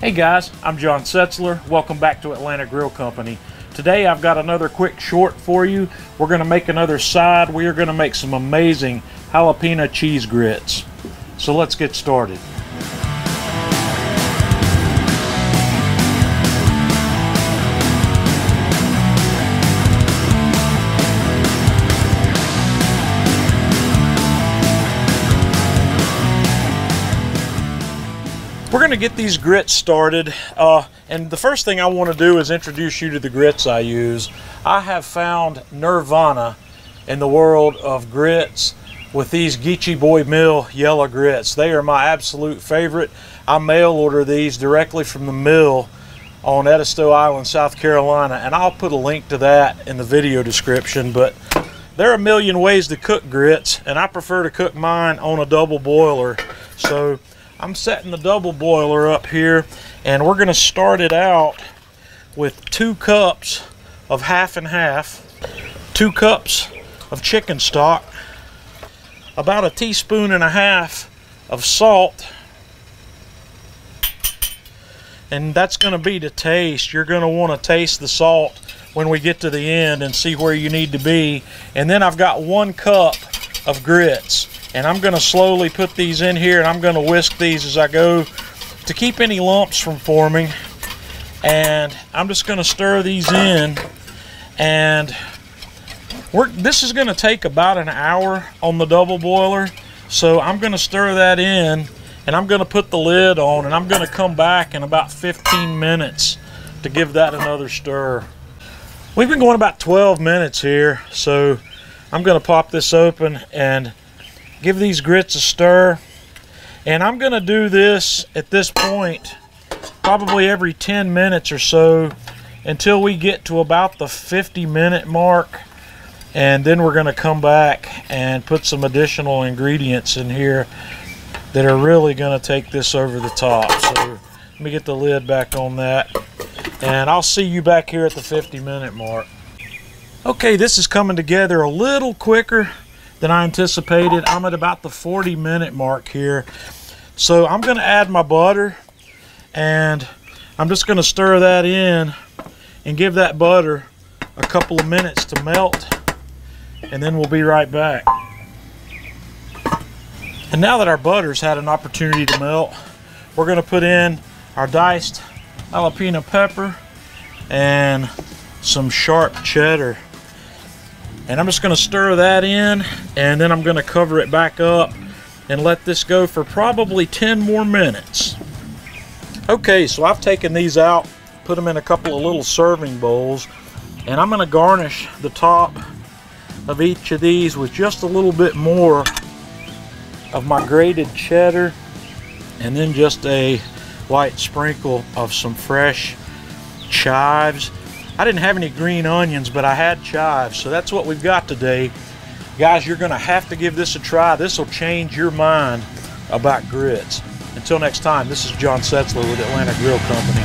Hey guys, I'm John Setzler. Welcome back to Atlanta Grill Company. Today I've got another quick short for you. We're going to make another side. We are going to make some amazing jalapeno cheese grits. So let's get started. We're going to get these grits started, and the first thing I want to do is introduce you to the grits I use. I have found nirvana in the world of grits with these Geechee Boy Mill yellow grits. They are my absolute favorite. I mail order these directly from the mill on Edisto Island, South Carolina, and I'll put a link to that in the video description. But there are a million ways to cook grits, and I prefer to cook mine on a double boiler. So I'm setting the double boiler up here, and we're going to start it out with 2 cups of half and half, 2 cups of chicken stock, about 1.5 teaspoons of salt, and that's going to be to taste. You're going to want to taste the salt when we get to the end and see where you need to be. And then I've got 1 cup of grits. And I'm going to slowly put these in here, and I'm going to whisk these as I go to keep any lumps from forming. And I'm just going to stir these in, and this is going to take about an hour on the double boiler. So I'm going to stir that in, and I'm going to put the lid on, and I'm going to come back in about 15 minutes to give that another stir. We've been going about 12 minutes here, so I'm going to pop this open and give these grits a stir. And I'm going to do this at this point probably every 10 minutes or so until we get to about the 50-minute mark. And then we're going to come back and put some additional ingredients in here that are really going to take this over the top. So let me get the lid back on that, and I'll see you back here at the 50-minute mark. Okay, this is coming together a little quicker than I anticipated. I'm at about the 40-minute mark here. So I'm going to add my butter, and I'm just going to stir that in and give that butter a couple of minutes to melt, and then we'll be right back. And now that our butter's had an opportunity to melt, we're going to put in our diced jalapeno pepper and some sharp cheddar. And I'm just going to stir that in, and then I'm going to cover it back up and let this go for probably 10 more minutes. Okay, so I've taken these out, put them in a couple of little serving bowls, and I'm going to garnish the top of each of these with just a little bit more of my grated cheddar, and then just a light sprinkle of some fresh chives. I didn't have any green onions, but I had chives, so that's what we've got today. Guys, you're going to have to give this a try. This will change your mind about grits. Until next time, this is John Setzler with Atlanta Grill Company.